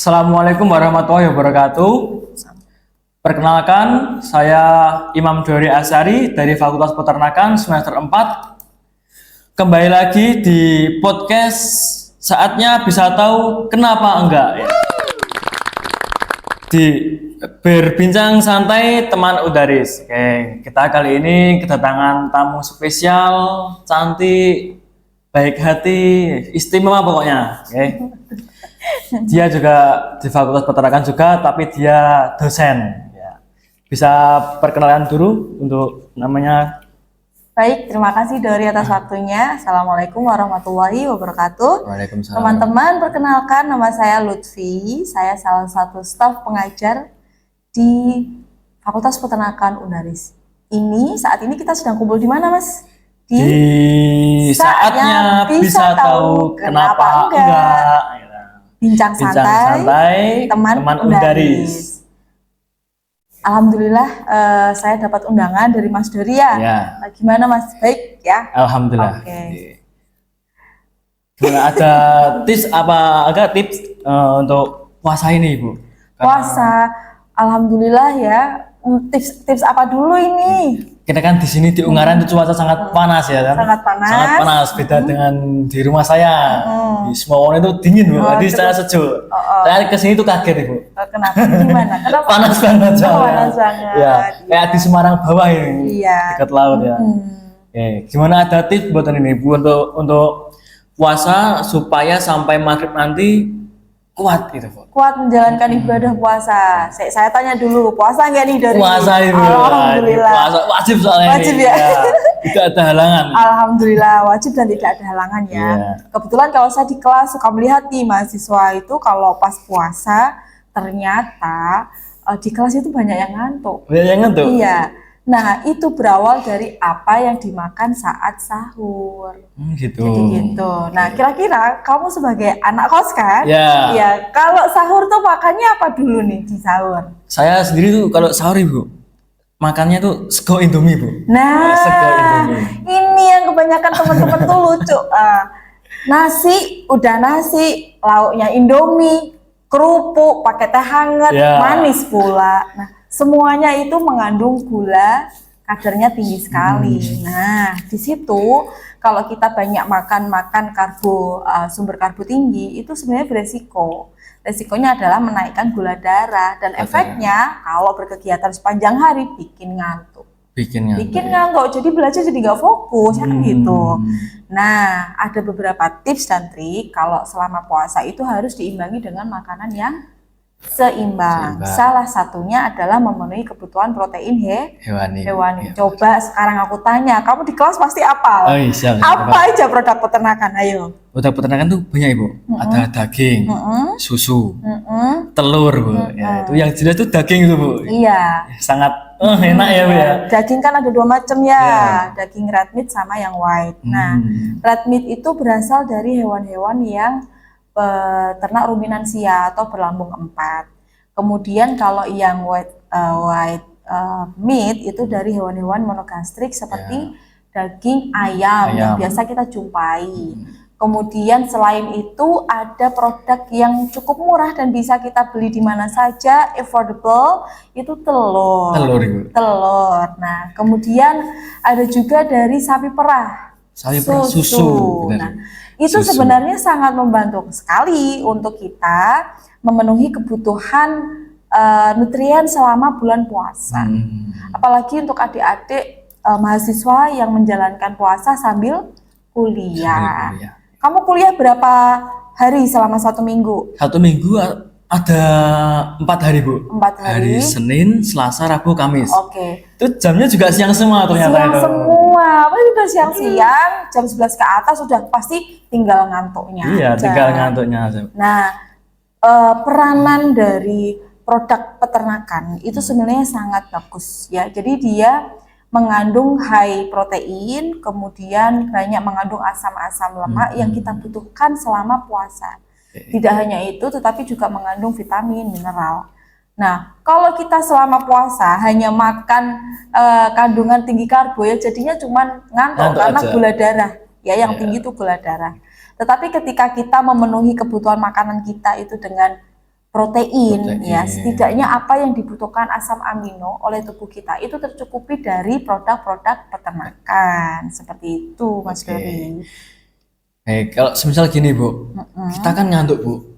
Assalamualaikum warahmatullahi wabarakatuh. Perkenalkan, saya Imam Dori Asyari dari Fakultas Peternakan semester 4. Kembali lagi di podcast Saatnya Bisa Tahu Kenapa Enggak. Di Berbincang Santai Teman Udaris. Oke, kita kali ini kedatangan tamu spesial, cantik, baik hati, istimewa pokoknya. Oke. Dia juga di Fakultas Peternakan juga, tapi dia dosen. Ya. Bisa perkenalan dulu untuk namanya. Baik, terima kasih Dori atas waktunya. Assalamualaikum warahmatullahi wabarakatuh. Waalaikumsalam. Teman-teman, perkenalkan nama saya Lutfi. Saya salah satu staf pengajar di Fakultas Peternakan Unaris. Saat ini kita sedang kumpul di mana, Mas? Di saatnya bisa tahu kenapa enggak. Bincang santai, teman Udaris. Alhamdulillah saya dapat undangan dari Mas Dori ya. Gimana Mas? Baik ya? Alhamdulillah. Oke. Gimana, ada tips untuk puasa ini, Bu? Puasa, alhamdulillah ya. Tips apa dulu ini? Kita kan di sini di Ungaran itu cuaca sangat panas ya kan? Sangat panas. Sangat panas, beda dengan di rumah saya. Di Semawon itu dingin, Bu. Jadi saya sejuk. Saya kesini tuh kaget, Ibu. Kenapa? Gimana? Kenapa? Panas banget soalnya. Panas banget. Ya, kayak di Semarang bawah ini. Iya. Dekat laut ya. Gimana, ada tips buat ini, Bu, untuk puasa supaya sampai maghrib nanti kuat gitu, Bu? Kuat menjalankan ibadah puasa. Saya tanya dulu, puasa nggak nih dari? Puasa itu. Alhamdulillah. Puasa wajib soalnya. Wajib ini. ya. Tidak ada halangan. Alhamdulillah wajib dan tidak ada halangan ya. Kebetulan kalau saya di kelas suka melihat nih mahasiswa itu kalau pas puasa ternyata di kelas itu banyak yang ngantuk. Banyak yang ngantuk? Iya. Nah, itu berawal dari apa yang dimakan saat sahur. Gitu. Jadi gitu. Nah, kira-kira kamu sebagai anak kos kan? Ya. Iya. Kalau sahur tuh makannya apa dulu nih di sahur? Saya sendiri tuh kalau sahur, Ibu, makannya tuh sego Indomie, Bu. Nah, sego Indomie. Ini yang kebanyakan teman-teman tuh lucu. Nasi, udah nasi, lauknya Indomie, kerupuk, pakai teh hangat, manis pula. Nah, semuanya itu mengandung gula, kadarnya tinggi sekali. Nah, di situ kalau kita banyak makan karbo, sumber karbo tinggi, itu sebenarnya beresiko. Resikonya adalah menaikkan gula darah dan efeknya kalau berkegiatan sepanjang hari bikin ngantuk. Bikin ngantuk, jadi belajar jadi nggak fokus, kan gitu. Nah, ada beberapa tips dan trik kalau selama puasa itu harus diimbangi dengan makanan yang seimbang. Salah satunya adalah memenuhi kebutuhan protein hewani. Coba sekarang aku tanya, kamu di kelas pasti apal. Apa aja produk peternakan? Ayo. Produk peternakan tuh banyak, Ibu. Ada daging, susu, telur, Bu. Ya, itu yang jelas tuh daging itu, Bu. Iya. Sangat enak ya, Bu ya. Daging kan ada dua macam ya. Daging red meat sama yang white. Nah, red meat itu berasal dari hewan-hewan yang peternak ruminansia atau berlambung 4. Kemudian kalau yang white meat itu dari hewan-hewan monogastrik seperti daging ayam yang biasa kita jumpai. Kemudian selain itu ada produk yang cukup murah dan bisa kita beli di mana saja, affordable, itu telur. Telur. Nah, kemudian ada juga dari sapi perah. Susu. Nah, itu sebenarnya sangat membantu sekali untuk kita memenuhi kebutuhan nutrien selama bulan puasa. Apalagi untuk adik-adik mahasiswa yang menjalankan puasa sambil kuliah. Kamu kuliah berapa hari selama 1 minggu? 1 minggu ada 4 hari, Bu. 4 hari. Hari Senin, Selasa, Rabu, Kamis. Oke. Itu jamnya juga siang semua ternyata. Siang semua. Pasti udah siang-siang, jam 11 ke atas sudah pasti tinggal ngantuknya. Iya, tinggal ngantuknya aja. Nah, peranan dari produk peternakan itu sebenarnya sangat bagus ya. Jadi dia mengandung high protein, kemudian banyak mengandung asam-asam lemak yang kita butuhkan selama puasa. Tidak hanya itu, tetapi juga mengandung vitamin, mineral. Nah, kalau kita selama puasa hanya makan kandungan tinggi karbo ya jadinya cuma ngantuk karena aja. Gula darah. Ya, yang tinggi itu gula darah. Tetapi ketika kita memenuhi kebutuhan makanan kita itu dengan protein, ya setidaknya apa yang dibutuhkan asam amino oleh tubuh kita itu tercukupi dari produk-produk peternakan seperti itu, Mas Dori. Kalau semisal gini Bu, kita kan ngantuk Bu,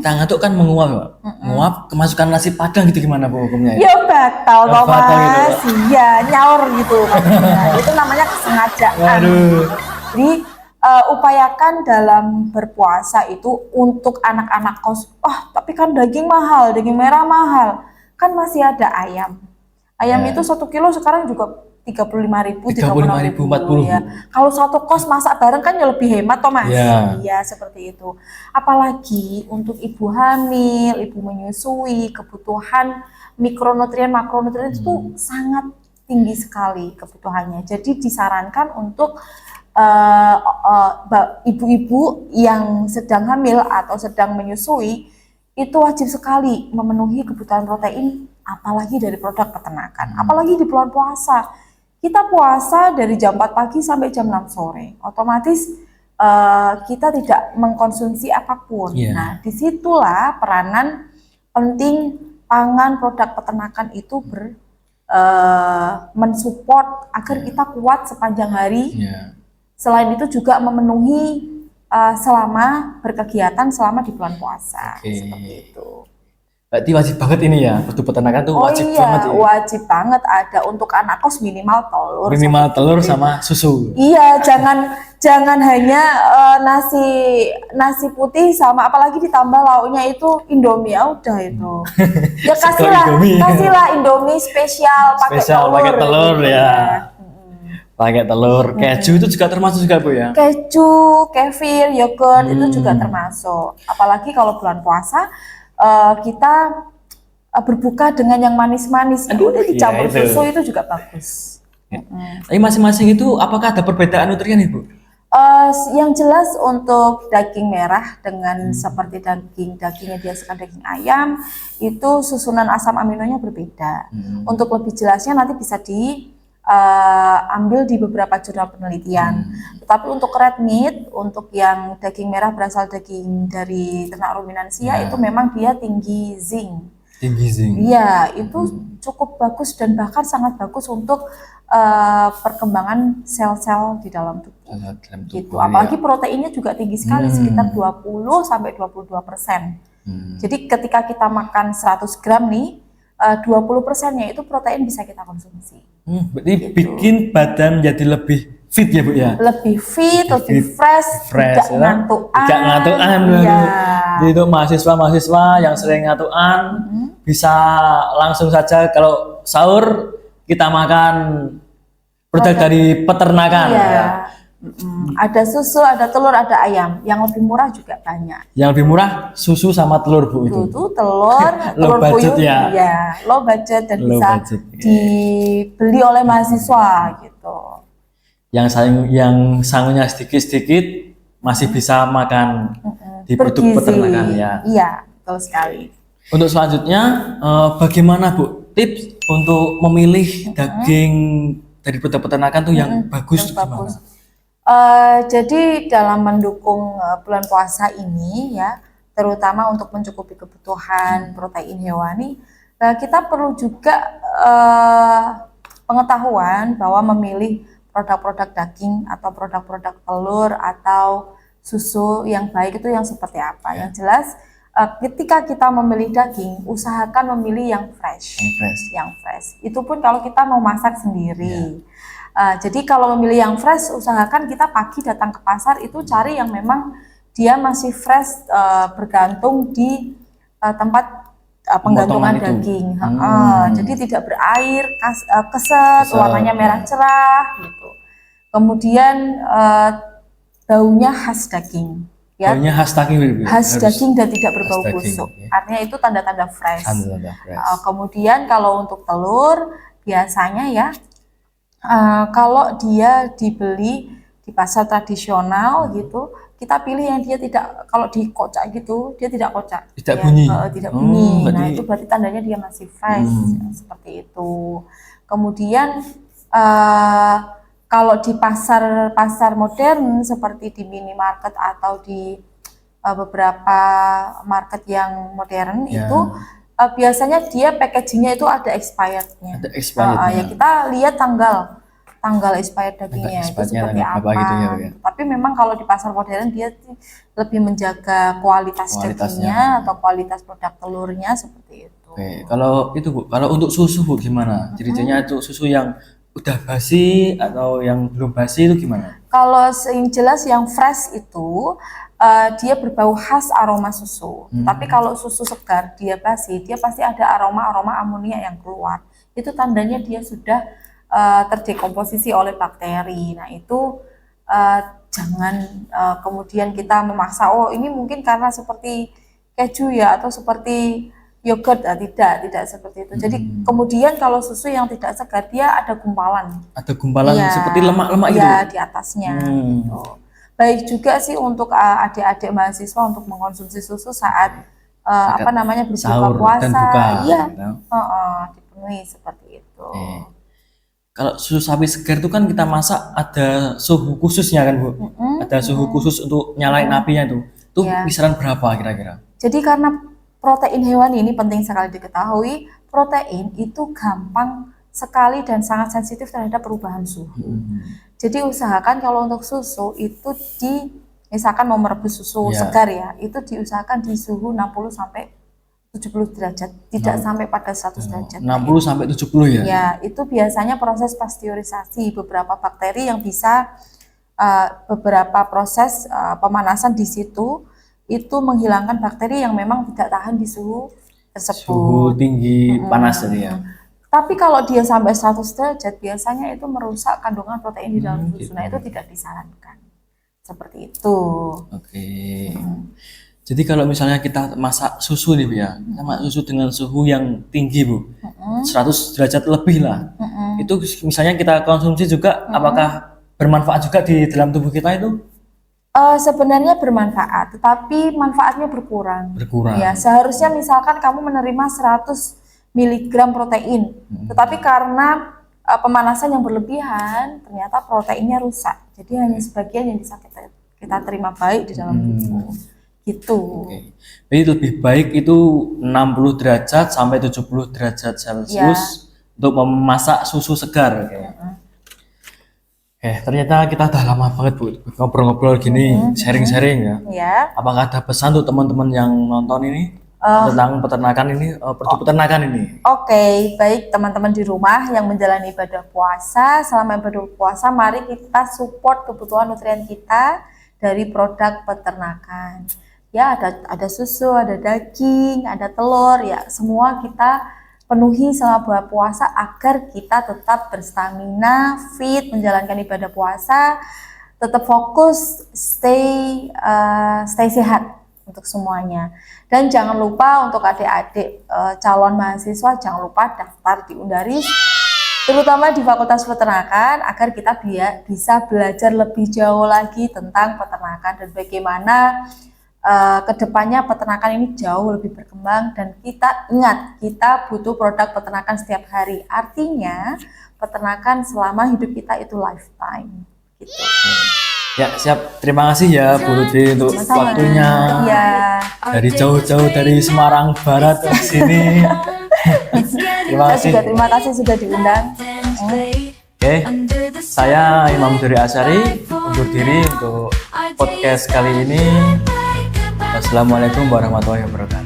kita ngantuk kan menguap Pak, menguap kemasukan nasi padang gitu gimana Bu hukumnya? Ya batal toh Batal gitu, Mas, iya nyaur gitu maksudnya. Itu namanya kesengajaan. Waduh. Jadi upayakan dalam berpuasa itu untuk anak-anak kos. Tapi kan daging mahal, daging merah mahal. Kan masih ada ayam. Ayam itu 1 kilo sekarang juga 35.000, 35.000, 40. ya. Kalau satu kos masak bareng kan ya lebih hemat toh Mas. Ya. Iya, seperti itu. Apalagi untuk ibu hamil, ibu menyusui, kebutuhan mikronutrien, makronutrien itu sangat tinggi sekali kebutuhannya. Jadi disarankan untuk ibu-ibu yang sedang hamil atau sedang menyusui itu wajib sekali memenuhi kebutuhan protein, apalagi dari produk peternakan, apalagi di bulan puasa. Kita puasa dari jam 4 pagi sampai jam 6 sore, otomatis kita tidak mengkonsumsi apapun. Nah, disitulah peranan penting pangan produk peternakan itu mensupport agar kita kuat sepanjang hari. Selain itu juga memenuhi selama berkegiatan selama di bulan puasa. Seperti itu. Berarti wajib banget ini ya, produk peternakan tuh wajib banget ya. Wajib banget ada untuk anak kos minimal telur. Minimal telur sama susu. Iya, jangan hanya nasi putih sama apalagi ditambah lauknya itu Indomie, udah itu. Ya kasihlah Indomie spesial pakai telur gitu, ya. Pakai telur, keju itu juga termasuk juga Bu ya? Keju, kefir, yogurt itu juga termasuk. Apalagi kalau bulan puasa kita berbuka dengan yang manis-manis. Udah dicampur susu itu juga bagus. Tapi masing-masing itu apakah ada perbedaan nutrien Ibu? Yang jelas untuk daging merah dengan seperti dagingnya biasakan daging ayam itu susunan asam aminonya berbeda. Untuk lebih jelasnya nanti bisa ambil di beberapa jurnal penelitian. Tetapi untuk red meat, untuk yang daging merah berasal daging dari ternak ruminansia itu memang dia tinggi zinc. Iya, itu cukup bagus dan bahkan sangat bagus untuk perkembangan sel-sel di dalam tubuh. Gitu. Apalagi proteinnya juga tinggi sekali, sekitar 20 sampai 22%. Jadi ketika kita makan 100 gram nih, 20%-nya itu protein bisa kita konsumsi. Berarti gitu. Bikin badan jadi lebih fit ya Bu ya? Lebih fit, lebih fresh, tidak ngantukan. Ya. Jadi itu mahasiswa-mahasiswa yang sering ngantukan bisa langsung saja kalau sahur kita makan produk dari peternakan. Ya. Ada susu, ada telur, ada ayam. Yang lebih murah juga banyak. Yang lebih murah susu sama telur Bu itu. Telur budget puyuh, ya. Low budget dan bisa dibeli oleh mahasiswa gitu. Yang sangunya sedikit-sedikit masih bisa makan di produk peternakan ya. Iya, betul sekali. Untuk selanjutnya bagaimana Bu tips untuk memilih daging dari produk peternakan tuh yang bagus tuh gimana? Jadi dalam mendukung bulan puasa ini ya, terutama untuk mencukupi kebutuhan protein hewani, kita perlu juga pengetahuan bahwa memilih produk-produk daging atau produk-produk telur atau susu yang baik itu yang seperti apa. Yang jelas ketika kita memilih daging, usahakan memilih yang fresh. Yang fresh. Itu pun kalau kita mau masak sendiri. Jadi kalau memilih yang fresh, usahakan kita pagi datang ke pasar itu cari yang memang dia masih fresh, bergantung di tempat penggantungan daging. Jadi tidak berair, keset, warnanya merah cerah gitu. Kemudian baunya khas daging. Ya, baunya khas daging. Khas daging dan tidak berbau busuk. Artinya itu tanda-tanda fresh. Kemudian kalau untuk telur biasanya ya, kalau dia dibeli di pasar tradisional gitu, kita pilih yang dia tidak, kalau di kocak gitu, dia tidak kocak. Tidak bunyi. Tidak bunyi. Nah, itu berarti tandanya dia masih fresh. Seperti itu. Kemudian kalau di pasar modern seperti di minimarket atau di beberapa market yang modern Ya. itu biasanya dia packagingnya itu ada expirednya. Ada expirednya. Ya kita lihat tanggal expired dagingnya itu expirednya seperti tanggal apa. berapa gitu ya, Bu, ya? Tapi memang kalau di pasar modern dia lebih menjaga kualitas Kualitasnya. dagingnya atau kualitas produk telurnya seperti itu. Oke, kalau itu Bu, kalau untuk susu Bu gimana? Ciri-cirinya itu susu yang udah basi atau yang belum basi itu gimana? Kalau yang jelas yang fresh itu dia berbau khas aroma susu. Tapi kalau susu segar dia basi, dia pasti ada aroma amonia yang keluar. Itu tandanya dia sudah terdekomposisi oleh bakteri. Nah itu jangan kemudian kita memaksa. Oh ini mungkin karena seperti keju ya atau seperti yogurt, tidak seperti itu. Jadi kemudian kalau susu yang tidak segar dia ada gumpalan. Ada gumpalan Iya, seperti lemak-lemak gitu. iya, di atasnya. Gitu. Baik juga sih untuk adik-adik mahasiswa untuk mengkonsumsi susu saat berbuka sahur puasa. dan buka, Iya, gitu. dipenuhi seperti itu. Kalau susu sapi segar itu kan kita masak ada suhu khususnya kan Bu? Ada suhu khusus untuk nyalain apinya itu. Itu Iya. kisaran berapa kira-kira? Jadi karena protein hewani ini penting sekali diketahui, protein itu gampang sekali dan sangat sensitif terhadap perubahan suhu. Jadi usahakan kalau untuk susu itu misalkan mau merebus susu segar ya, itu diusahakan di suhu 60 sampai 70 derajat, tidak sampai pada 100 derajat. 60 sampai 70 ya? Ya, itu biasanya proses pasteurisasi beberapa bakteri yang bisa beberapa proses pemanasan di situ itu menghilangkan bakteri yang memang tidak tahan di suhu tersebut. Suhu tinggi panas tadi ya. Tapi kalau dia sampai 100 derajat biasanya itu merusak kandungan protein di dalam susu. Nah, itu tidak disarankan. Seperti itu. Oke. Jadi kalau misalnya kita masak susu nih Bu ya, kita masak susu dengan suhu yang tinggi Bu, 100 derajat lebih lah. Itu misalnya kita konsumsi juga, apakah bermanfaat juga di dalam tubuh kita itu? Sebenarnya bermanfaat, tetapi manfaatnya berkurang. Berkurang. Ya, seharusnya misalkan kamu menerima 100 mg protein, tetapi karena pemanasan yang berlebihan, ternyata proteinnya rusak. Jadi hanya sebagian yang bisa kita terima baik di dalam tubuh. Gitu. Oke. Jadi lebih baik itu 60 derajat sampai 70 derajat Celcius untuk memasak susu segar. Ternyata kita udah lama banget Bu ngobrol-ngobrol gini, sharing-sharing ya. Ya. Apakah ada pesan untuk teman-teman yang nonton ini tentang peternakan ini, produk peternakan ini? Oke, baik teman-teman di rumah yang menjalani ibadah puasa, selama ibadah puasa mari kita support kebutuhan nutrien kita dari produk peternakan. Ya, ada susu, ada daging, ada telur, ya semua kita penuhi selama puasa agar kita tetap berstamina, fit, menjalankan ibadah puasa, tetap fokus, stay sehat untuk semuanya. Dan jangan lupa untuk adik-adik calon mahasiswa, jangan lupa daftar di Undaris, terutama di Fakultas Peternakan, agar kita bisa belajar lebih jauh lagi tentang peternakan dan bagaimana kedepannya peternakan ini jauh lebih berkembang. Dan kita ingat, kita butuh produk peternakan setiap hari. Artinya peternakan selama hidup kita itu lifetime gitu. Ya siap, terima kasih ya Bu Lutfi untuk waktunya. Ya. Dari jauh-jauh dari Semarang Barat ke sini. Terima kasih sudah diundang. Oke, saya Imam Duri Asyari undur diri untuk podcast kali ini. Wassalamualaikum warahmatullahi wabarakatuh.